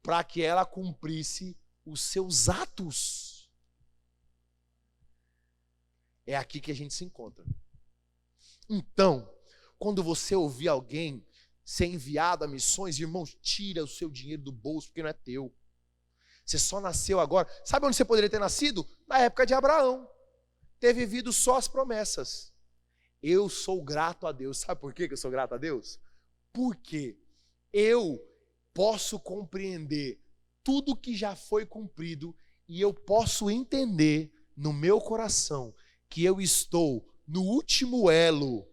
[SPEAKER 1] para que ela cumprisse os seus atos. É aqui que a gente se encontra. Então, quando você ouvir alguém ser enviado a missões, irmãos, tira o seu dinheiro do bolso, porque não é teu. Você só nasceu agora. Sabe onde você poderia ter nascido? Na época de Abraão. Ter vivido só as promessas. Eu sou grato a Deus. Sabe por que eu sou grato a Deus? Porque eu posso compreender tudo que já foi cumprido e eu posso entender no meu coração que eu estou no último elo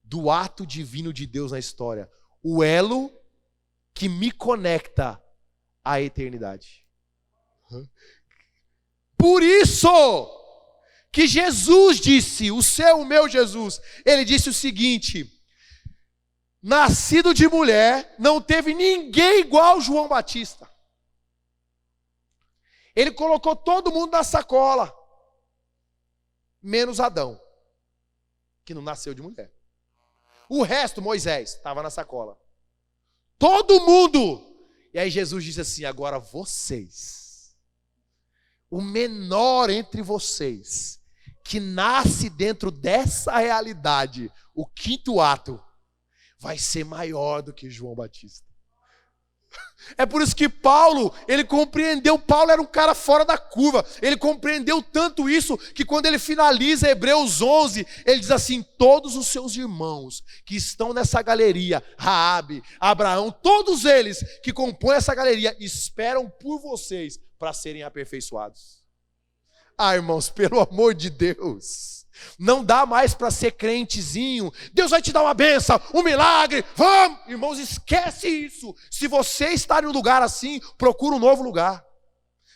[SPEAKER 1] do ato divino de Deus na história. O elo que me conecta à eternidade. Por isso que Jesus disse, o meu Jesus, ele disse o seguinte: nascido de mulher, não teve ninguém igual João Batista. Ele colocou todo mundo na sacola, menos Adão, que não nasceu de mulher. O resto, Moisés, estava na sacola. Todo mundo. E aí Jesus disse assim: agora vocês, o menor entre vocês, que nasce dentro dessa realidade, o quinto ato, vai ser maior do que João Batista. É por isso que Paulo, ele compreendeu, Paulo era um cara fora da curva, ele compreendeu tanto isso, que quando ele finaliza Hebreus 11, ele diz assim: todos os seus irmãos que estão nessa galeria, Raabe, Abraão, todos eles que compõem essa galeria, esperam por vocês para serem aperfeiçoados. Ah, irmãos, pelo amor de Deus, não dá mais para ser crentezinho. Deus vai te dar uma bênção, um milagre, vamos. Irmãos, esquece isso. Se você está em um lugar assim, procura um novo lugar.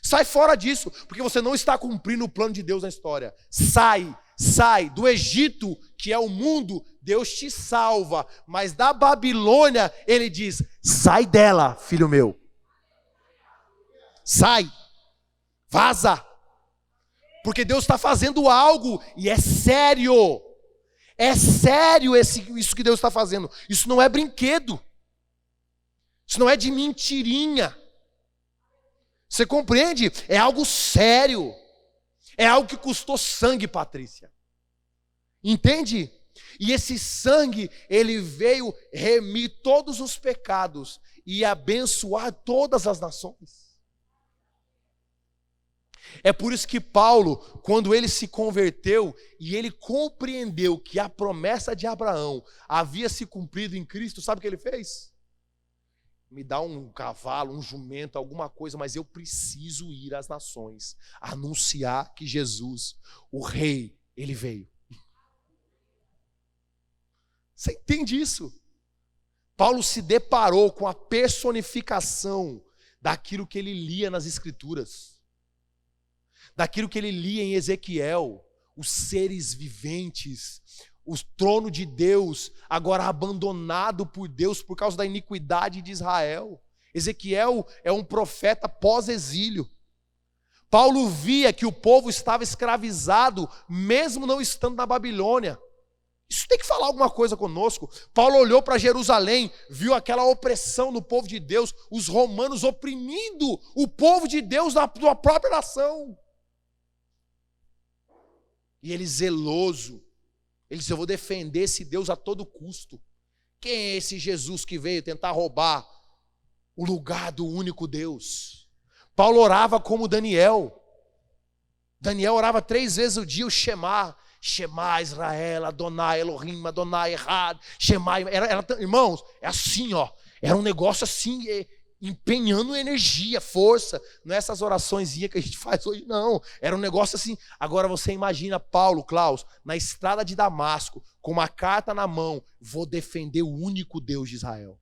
[SPEAKER 1] Sai fora disso, porque você não está cumprindo o plano de Deus na história. Sai do Egito, que é o mundo, Deus te salva. Mas da Babilônia, ele diz: sai dela, filho meu. Sai, vaza. Porque Deus está fazendo algo, e é sério. É sério isso que Deus está fazendo. Isso não é brinquedo. Isso não é de mentirinha. Você compreende? É algo sério. É algo que custou sangue, Patrícia. Entende? E esse sangue, ele veio remir todos os pecados e abençoar todas as nações. É por isso que Paulo, quando ele se converteu e ele compreendeu que a promessa de Abraão havia se cumprido em Cristo, sabe o que ele fez? Me dá um cavalo, um jumento, alguma coisa, mas eu preciso ir às nações, anunciar que Jesus, o rei, ele veio. Você entende isso? Paulo se deparou com a personificação daquilo que ele lia nas Escrituras. Daquilo que ele lia em Ezequiel, os seres viventes, o trono de Deus, agora abandonado por Deus por causa da iniquidade de Israel. Ezequiel é um profeta pós-exílio. Paulo via que o povo estava escravizado, mesmo não estando na Babilônia. Isso tem que falar alguma coisa conosco. Paulo olhou para Jerusalém, viu aquela opressão no povo de Deus, os romanos oprimindo o povo de Deus na sua própria nação. E ele zeloso, ele disse: eu vou defender esse Deus a todo custo. Quem é esse Jesus que veio tentar roubar o lugar do único Deus? Paulo orava como Daniel. Daniel orava 3 vezes ao dia o Shema. Shema Israel, Adonai Elohim, Adonai Errad, Shema. Irmãos, é assim, ó. Era um negócio assim, empenhando energia, força. Não é essas oraçõezinhas que a gente faz hoje, não. Era um negócio assim. Agora você imagina Paulo, Klaus, na estrada de Damasco, com uma carta na mão: vou defender o único Deus de Israel.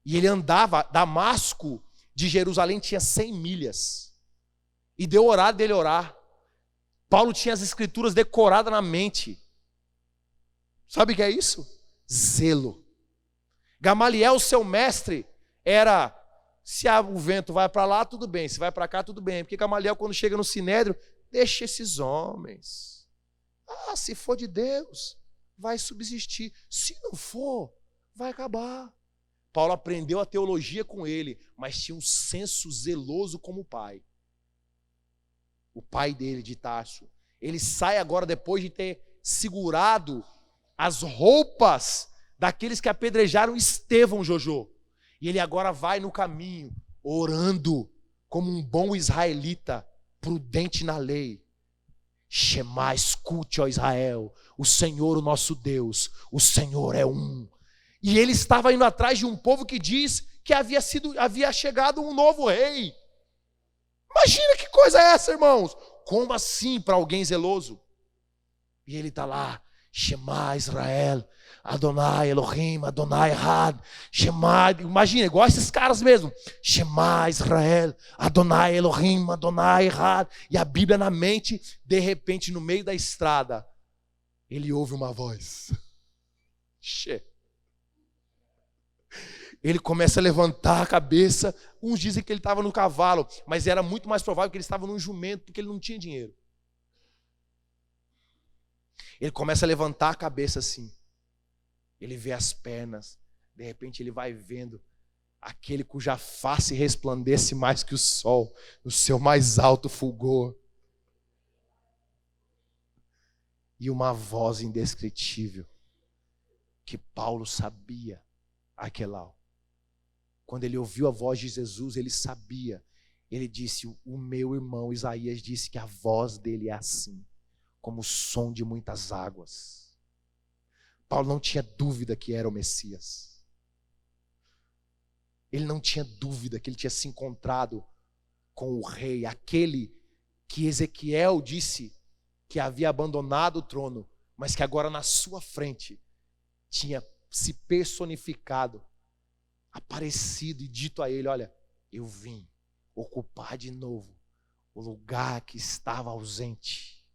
[SPEAKER 1] E ele andava, Damasco de Jerusalém tinha 100 milhas. E deu horário dele orar. Paulo tinha as Escrituras decoradas na mente. Sabe o que é isso? Zelo. Gamaliel, seu mestre, era: se o vento vai para lá, tudo bem, se vai para cá, tudo bem. Porque Gamaliel, quando chega no Sinédrio, deixa esses homens. Se for de Deus, vai subsistir. Se não for, vai acabar. Paulo aprendeu a teologia com ele, mas tinha um senso zeloso como o pai. O pai dele, de Tarso. Ele sai agora, depois de ter segurado as roupas daqueles que apedrejaram Estevão, Jojo. E ele agora vai no caminho, orando como um bom israelita, prudente na lei. Shema, escute, ó Israel, o Senhor, o nosso Deus, o Senhor é um. E ele estava indo atrás de um povo que diz que havia chegado um novo rei. Imagina que coisa é essa, irmãos? Como assim para alguém zeloso? E ele está lá: Shema Israel, Adonai Elohim, Adonai Errad, Shema. Imagina, igual esses caras mesmo: Shema Israel, Adonai Elohim, Adonai Errad. E a Bíblia na mente, de repente, no meio da estrada, ele ouve uma voz. Ele começa a levantar a cabeça. Uns dizem que ele estava no cavalo, mas era muito mais provável que ele estava num jumento, porque ele não tinha dinheiro. Ele começa a levantar a cabeça assim. Ele vê as pernas De repente ele vai vendo aquele cuja face resplandece mais que o sol, no seu mais alto fulgor. E uma voz indescritível, que Paulo sabia, Aquelau. Quando ele ouviu a voz de Jesus, ele sabia. Ele disse, o meu irmão Isaías disse que a voz dele é assim, como o som de muitas águas. Paulo não tinha dúvida que era o Messias. Ele não tinha dúvida que ele tinha se encontrado com o rei, aquele que Ezequiel disse que havia abandonado o trono, mas que agora na sua frente tinha se personificado, aparecido e dito a ele, olha, eu vim ocupar de novo o lugar que estava ausente.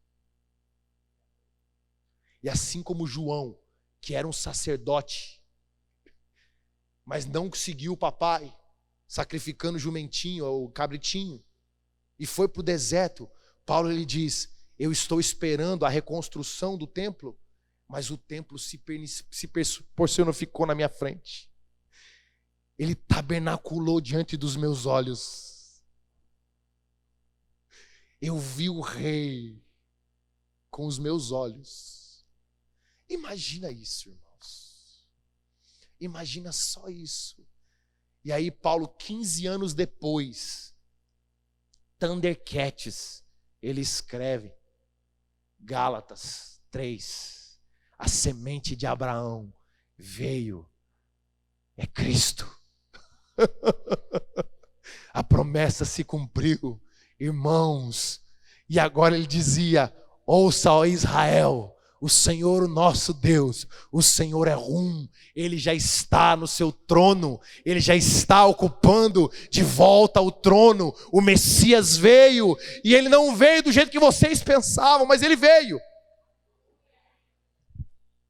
[SPEAKER 1] E assim como João, que era um sacerdote, mas não seguiu o papai, sacrificando o jumentinho ou o cabritinho, e foi para o deserto, Paulo ele diz, eu estou esperando a reconstrução do templo, mas o templo se personificou na minha frente. Ele tabernaculou diante dos meus olhos. Eu vi o rei com os meus olhos. Imagina isso, irmãos. Imagina só isso. E aí Paulo, 15 anos depois, Thundercats, ele escreve Gálatas 3, a semente de Abraão veio, é Cristo. A promessa se cumpriu, irmãos. E agora ele dizia, ouça, ó Israel, o Senhor, o nosso Deus, o Senhor é um, Ele já está no seu trono, Ele já está ocupando de volta o trono. O Messias veio, e Ele não veio do jeito que vocês pensavam, mas Ele veio.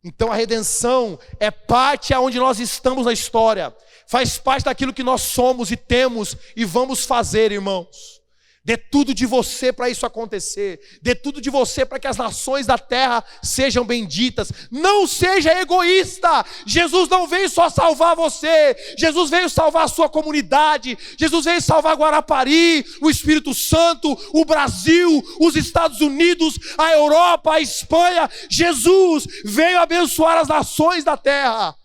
[SPEAKER 1] Então a redenção é parte aonde nós estamos na história, faz parte daquilo que nós somos e temos e vamos fazer, irmãos. Dê tudo de você para isso acontecer. Dê tudo de você para que as nações da terra sejam benditas. Não seja egoísta. Jesus não veio só salvar você. Jesus veio salvar a sua comunidade. Jesus veio salvar Guarapari, o Espírito Santo, o Brasil, os Estados Unidos, a Europa, a Espanha. Jesus veio abençoar as nações da terra.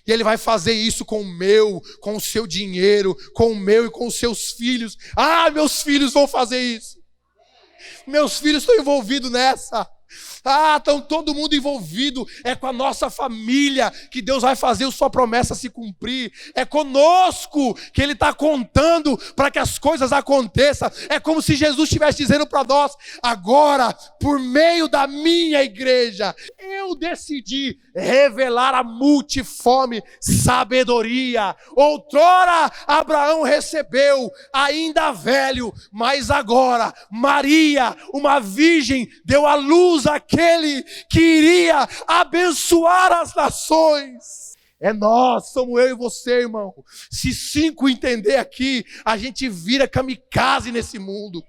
[SPEAKER 1] E Ele vai fazer isso com o meu, com o seu dinheiro, com o meu e com os seus filhos. Ah, meus filhos vão fazer isso. Meus filhos estão envolvidos nessa. Ah, estão todo mundo envolvido. É com a nossa família que Deus vai fazer a sua promessa se cumprir. É conosco que Ele está contando para que as coisas aconteçam. É como se Jesus estivesse dizendo para nós, agora, por meio da minha igreja, eu decidi revelar a multiforme sabedoria. Outrora Abraão recebeu, ainda velho, mas agora Maria, uma virgem, deu à luz aquele que iria abençoar as nações. É nós, somos eu e você, irmão. Se 5 entender aqui, a gente vira kamikaze nesse mundo.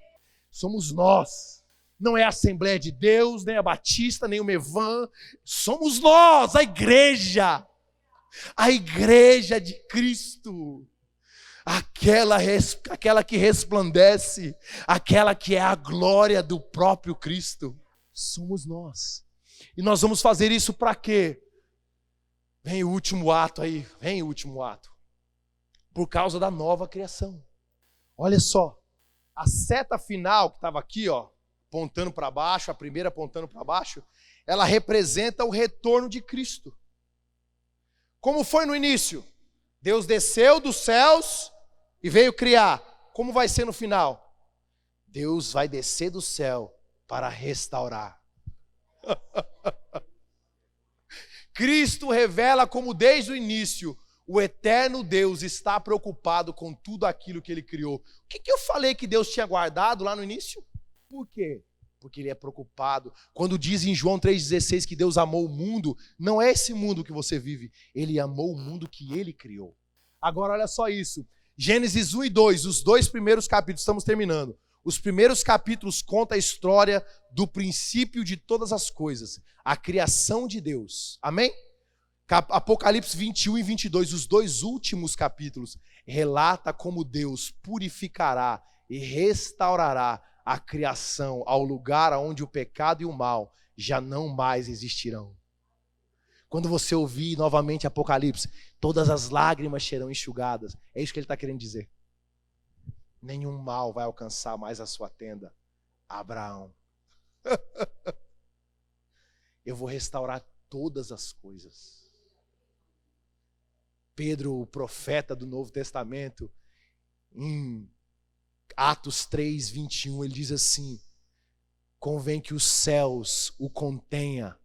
[SPEAKER 1] Somos nós. Não é a Assembleia de Deus, nem a Batista, nem o Mevan. Somos nós, a igreja. A igreja de Cristo. Aquela que resplandece. Aquela que é a glória do próprio Cristo. Somos nós. E nós vamos fazer isso para quê? Vem o último ato aí. Vem o último ato. Por causa da nova criação. Olha só. A seta final que estava aqui, ó, apontando para baixo, a primeira apontando para baixo, ela representa o retorno de Cristo. Como foi no início? Deus desceu dos céus e veio criar. Como vai ser no final? Deus vai descer do céu para restaurar. Cristo revela como desde o início o eterno Deus está preocupado com tudo aquilo que Ele criou. O que eu falei que Deus tinha guardado lá no início? Por quê? Porque Ele é preocupado. Quando diz em João 3,16 que Deus amou o mundo, não é esse mundo que você vive. Ele amou o mundo que Ele criou. Agora olha só isso. Gênesis 1 e 2, os 2 primeiros capítulos, estamos terminando. Os primeiros capítulos contam a história do princípio de todas as coisas. A criação de Deus. Amém? Apocalipse 21 e 22, os dois últimos capítulos, relata como Deus purificará e restaurará a criação ao lugar onde o pecado e o mal já não mais existirão. Quando você ouvir novamente Apocalipse, todas as lágrimas serão enxugadas. É isso que ele está querendo dizer. Nenhum mal vai alcançar mais a sua tenda, Abraão. Eu vou restaurar todas as coisas. Pedro, o profeta do Novo Testamento, em Atos 3, 21, ele diz assim: convém que os céus o contenha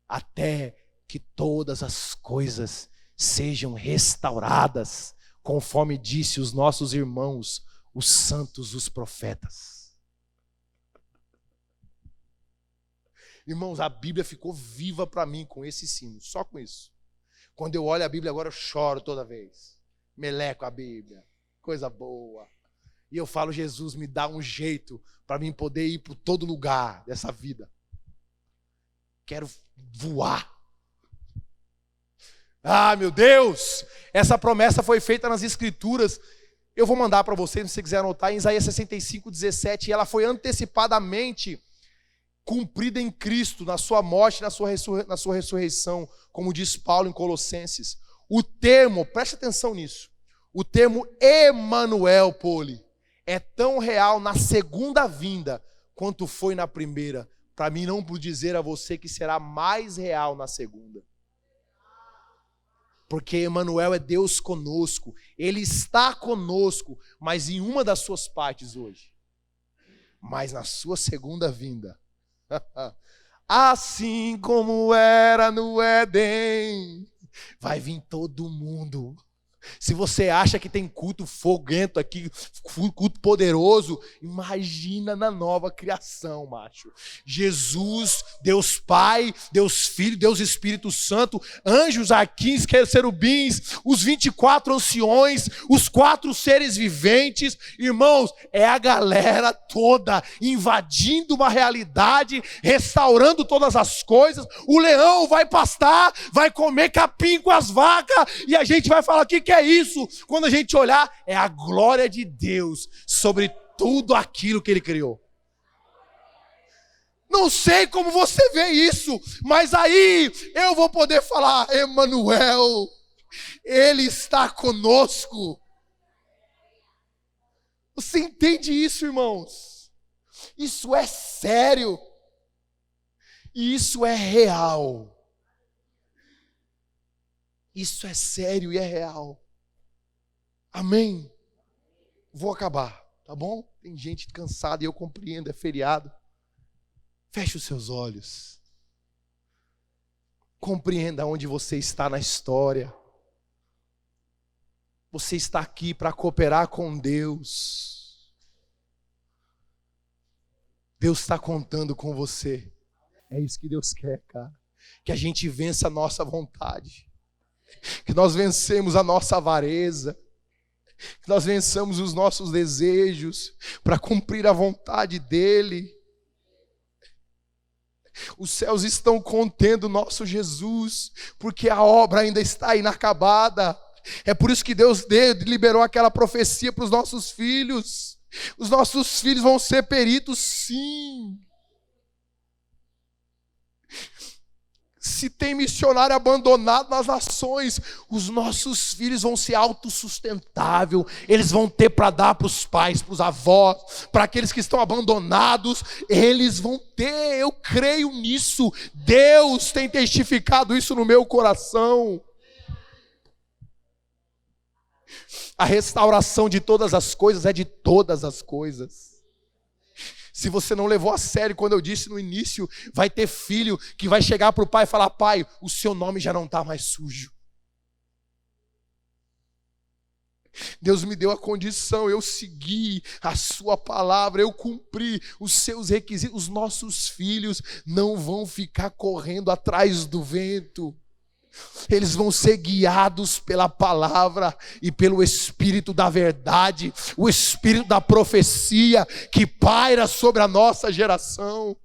[SPEAKER 1] até que todas as coisas sejam restauradas, conforme disse os nossos irmãos, os santos, os profetas. Irmãos, a Bíblia ficou viva para mim com esse sino, só com isso. Quando eu olho a Bíblia agora eu choro toda vez. Meleco a Bíblia, coisa boa. E eu falo, Jesus, me dá um jeito para mim poder ir por todo lugar dessa vida. Quero voar. Ah, meu Deus! Essa promessa foi feita nas Escrituras. Eu vou mandar para vocês, se você quiser anotar, em Isaías 65, 17. E ela foi antecipadamente cumprida em Cristo, na sua morte, na sua ressurreição, como diz Paulo em Colossenses. O termo, preste atenção nisso, o termo Emanuel, Poli, é tão real na segunda vinda quanto foi na primeira. Para mim não por dizer a você que será mais real na segunda. Porque Emanuel é Deus conosco, Ele está conosco, mas em uma das suas partes hoje. Mas na sua segunda vinda, assim como era no Éden, vai vir todo mundo. Se você acha que tem culto foguento aqui, culto poderoso, imagina na nova criação, macho. Jesus, Deus Pai, Deus Filho, Deus Espírito Santo, anjos, arquins, querubins, os 24 anciões, os 4 seres viventes. Irmãos, é a galera toda invadindo uma realidade, restaurando todas as coisas. O leão vai pastar, vai comer capim com as vacas, e a gente vai falar: o que é isso? Quando a gente olhar, é a glória de Deus sobre tudo aquilo que Ele criou. Não sei como você vê isso, mas aí eu vou poder falar: Emanuel, Ele está conosco. Você entende isso, irmãos? Isso é sério. E isso é real. Isso é sério e é real. Amém? Vou acabar, tá bom? Tem gente cansada e eu compreendo, é feriado. Feche os seus olhos. Compreenda onde você está na história. Você está aqui para cooperar com Deus. Deus está contando com você. É isso que Deus quer, cara. Que a gente vença a nossa vontade. Que nós vencemos a nossa avareza. Que nós vençamos os nossos desejos para cumprir a vontade dEle. Os céus estão contendo o nosso Jesus, porque a obra ainda está inacabada. É por isso que Deus liberou aquela profecia para os nossos filhos. Os nossos filhos vão ser peritos, sim. Se tem missionário abandonado nas nações, os nossos filhos vão ser autossustentáveis. Eles vão ter para dar para os pais, para os avós, para aqueles que estão abandonados. Eles vão ter, eu creio nisso. Deus tem testificado isso no meu coração. A restauração de todas as coisas é de todas as coisas. Se você não levou a sério, quando eu disse no início, vai ter filho que vai chegar para o pai e falar: pai, o seu nome já não está mais sujo. Deus me deu a condição, eu segui a sua palavra, eu cumpri os seus requisitos. Os nossos filhos não vão ficar correndo atrás do vento. Eles vão ser guiados pela palavra e pelo Espírito da verdade, o Espírito da profecia que paira sobre a nossa geração.